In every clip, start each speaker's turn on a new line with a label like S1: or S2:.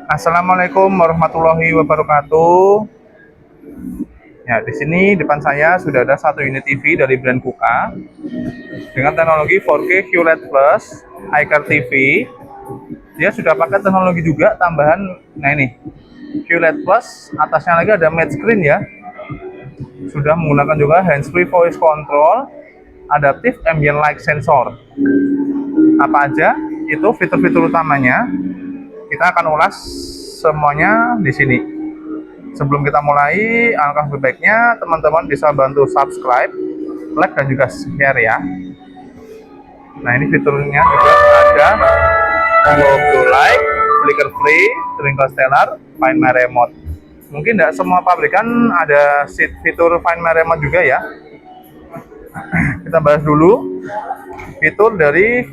S1: Assalamualaikum warahmatullahi wabarakatuh. Ya, di sini depan saya sudah ada satu unit TV dari brand Kuka dengan teknologi 4K QLED Plus HiCar TV. Dia sudah pakai teknologi juga tambahan. Nah ini QLED Plus, atasnya lagi ada matte screen ya. Sudah menggunakan juga hands-free voice control, adaptive ambient light sensor. Apa aja itu fitur-fitur utamanya? Kita akan ulas semuanya di sini. Sebelum kita mulai, alangkah lebih baiknya teman-teman bisa bantu subscribe, like, dan juga share ya. Nah ini fiturnya juga ada logo like, flicker free, twinkle stellar, find my remote. Mungkin tidak semua pabrikan ada fitur find my remote juga ya. Kita bahas dulu fitur dari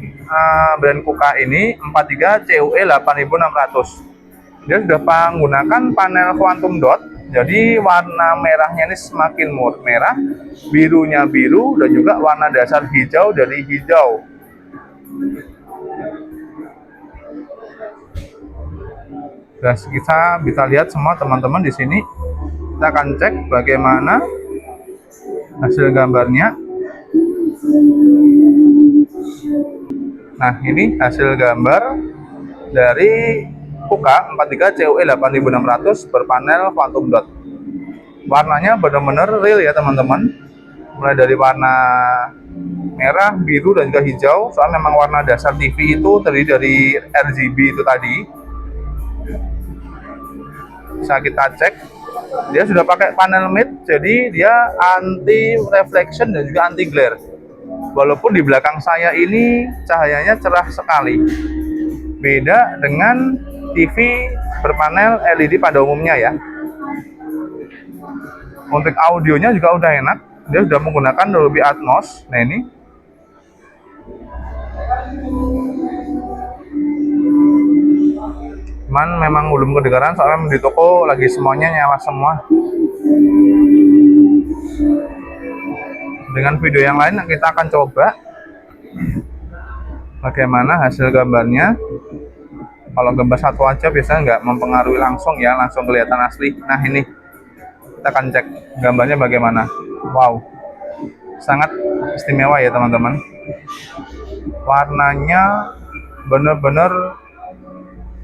S1: brand Kuka ini 43 CUE 8600. Dia sudah menggunakan panel quantum dot, jadi warna merahnya ini semakin merah, birunya biru, dan juga warna dasar hijau dari hijau. Dan kita bisa lihat semua teman-teman di sini. Kita akan cek bagaimana hasil gambarnya. Nah ini hasil gambar dari Kuka 43 CUE 8600 berpanel quantum dot. Warnanya benar-benar real ya teman-teman. Mulai dari warna merah, biru, dan juga hijau. Soalnya memang warna dasar TV itu terdiri dari RGB itu tadi. Bisa kita cek. Dia sudah pakai panel matte, jadi dia anti reflection dan juga anti glare. Walaupun di belakang saya ini cahayanya cerah sekali. Beda dengan TV berpanel LED pada umumnya ya. Untuk audionya juga udah enak. Dia sudah menggunakan Dolby Atmos. Nah ini. Cuman memang belum kedengaran soalnya di toko lagi semuanya nyala semua. Dengan video yang lain kita akan coba bagaimana hasil gambarnya. Kalau gambar satu aja biasanya nggak mempengaruhi langsung ya, langsung kelihatan asli. Nah ini kita akan cek gambarnya bagaimana. Wow, sangat istimewa ya teman-teman. Warnanya bener-bener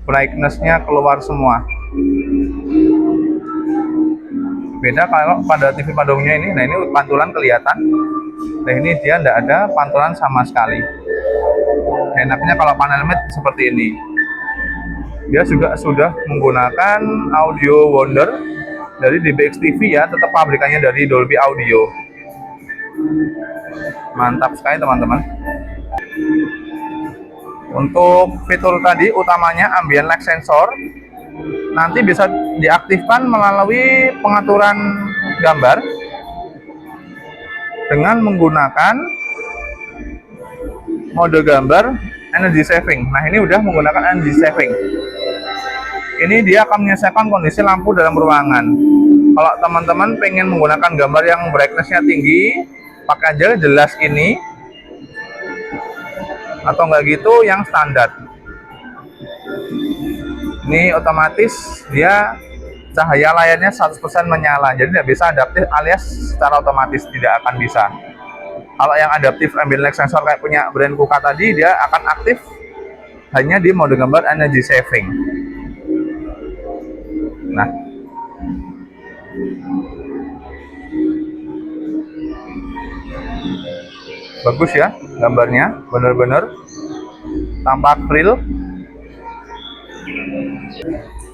S1: brightness-nya keluar semua. Beda kalau pada TV pada umumnya ini. Nah ini pantulan kelihatan. Nah ini dia tidak ada pantulan sama sekali. Enaknya kalau panel matte seperti ini. Dia juga sudah menggunakan audio wonder dari DBX TV ya, tetap pabrikannya dari Dolby Audio. Mantap sekali teman-teman. Untuk fitur tadi utamanya ambient light sensor, nanti bisa diaktifkan melalui pengaturan gambar dengan menggunakan mode gambar energy saving. Nah ini udah menggunakan energy saving. Ini dia akan menyelesaikan kondisi lampu dalam ruangan. Kalau teman-teman pengen menggunakan gambar yang brightness-nya tinggi, pakai aja jelas ini. Atau enggak gitu yang standar. Ini otomatis dia cahaya layarnya 100% menyala. Jadi tidak bisa adaptif alias secara otomatis tidak akan bisa. Kalau yang adaptif ambient light sensor kayak punya brand Kuka tadi, dia akan aktif hanya di mode gambar energy saving. Nah, bagus ya gambarnya, bener-bener tampak real.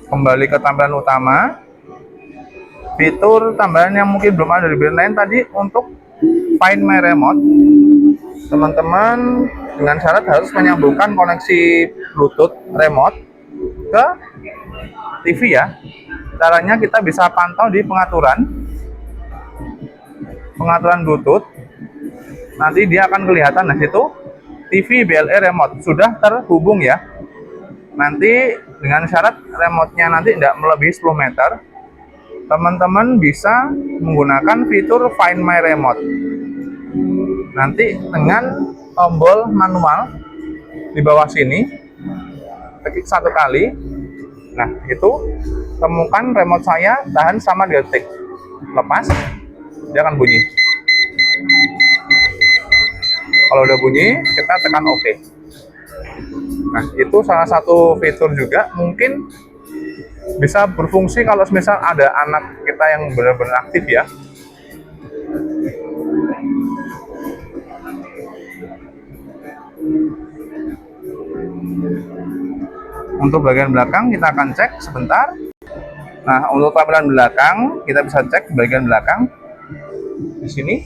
S1: Kembali ke tampilan utama, fitur tambahan yang mungkin belum ada di brand lain tadi untuk Find My Remote. Teman-teman dengan syarat harus menyambungkan koneksi Bluetooth remote ke TV ya. Caranya kita bisa pantau di pengaturan Bluetooth. Nanti dia akan kelihatan. Nah situ TV BLE remote sudah terhubung ya. Nanti dengan syarat remote-nya nanti tidak melebihi 10 meter, teman-teman bisa menggunakan fitur Find My Remote. Nanti dengan tombol manual di bawah sini, klik satu kali, Nah, itu temukan remote saya tahan sama detik. Lepas, dia akan bunyi. Kalau udah bunyi, kita tekan OK. Nah, itu salah satu fitur juga, mungkin bisa berfungsi kalau misal ada anak kita yang benar-benar aktif ya. Untuk bagian belakang kita akan cek sebentar. Nah, untuk tampilan belakang kita bisa cek bagian belakang. Di sini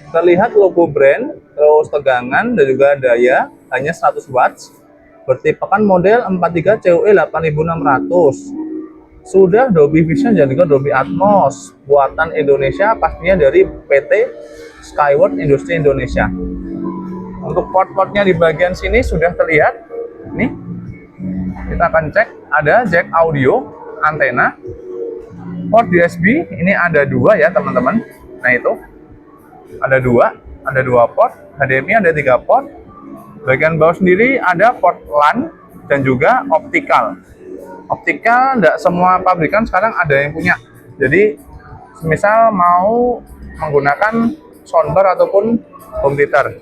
S1: terlihat logo brand, terus tegangan dan juga daya hanya 100 watts. Bertipekan model 43 COE 8600. Sudah Dolby Vision dan juga Dolby Atmos. Buatan Indonesia, pastinya dari PT Skyward Industri Indonesia. Untuk port-portnya di bagian sini sudah terlihat. Nih, kita akan cek, ada jack audio, antena, port USB, ini ada 2 ya teman-teman. Nah itu, ada 2 port, HDMI ada 3 port. Bagian bawah sendiri ada port LAN dan juga optikal. Optikal tidak semua pabrikan sekarang ada yang punya. Jadi, misal mau menggunakan soundbar ataupun home theater,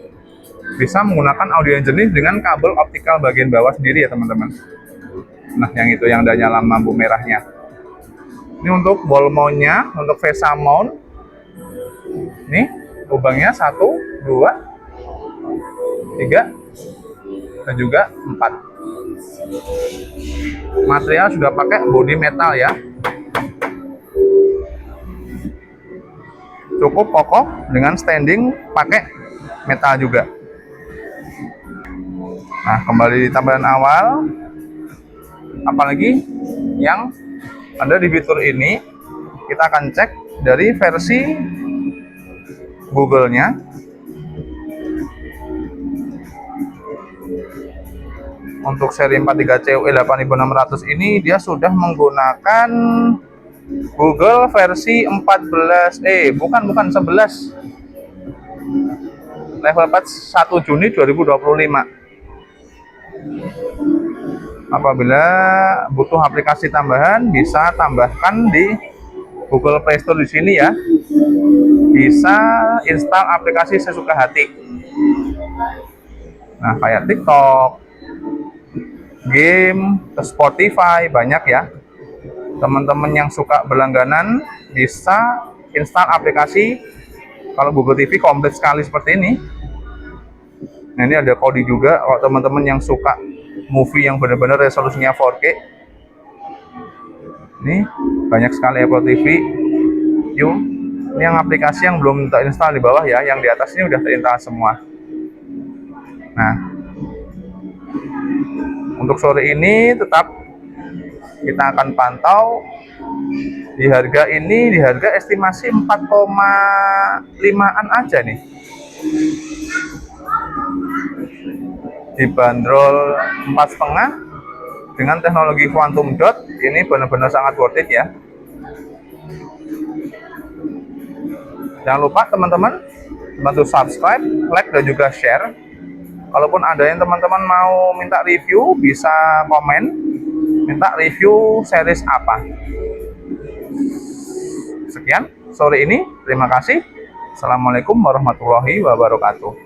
S1: bisa menggunakan audio yang jernih dengan kabel optikal bagian bawah sendiri ya teman-teman. Nah, yang itu yang ada nyala lampu merahnya. Ini untuk ball mount-nya, untuk VESA mount. Ini lubangnya 1, 2, 3, dan juga 4. Material sudah pakai bodi metal ya. Cukup kokoh dengan standing pakai metal juga. Nah, kembali di tampilan awal. Apalagi yang ada di fitur ini, kita akan cek dari versi Google-nya. Untuk seri 43 COE 8600 ini dia sudah menggunakan Google versi 14 bukan 11. Level patch 1 Juni 2025. Apabila butuh aplikasi tambahan, bisa tambahkan di Google Play Store di sini ya. Bisa install aplikasi sesuka hati. Nah, kayak TikTok, game, Spotify, banyak ya. Teman-teman yang suka berlangganan bisa install aplikasi. Kalau Google TV komplit sekali seperti ini. Nah, ini ada kode juga kalau teman-teman yang suka movie yang benar-benar resolusinya 4K. Ini banyak sekali Apple TV. Yuk, ini yang aplikasi yang belum terinstall di bawah ya, yang di atas ini udah terinstall semua. Nah, untuk sore ini tetap kita akan pantau di harga ini, di harga estimasi 4,5-an aja nih. Dibanderol 4,5 dengan teknologi quantum dot, ini benar-benar sangat worth it ya. Jangan lupa teman-teman bantu subscribe, like, dan juga share. Kalaupun ada yang teman-teman mau minta review, bisa komen, minta review series apa. Sekian sore ini, terima kasih. Assalamualaikum warahmatullahi wabarakatuh.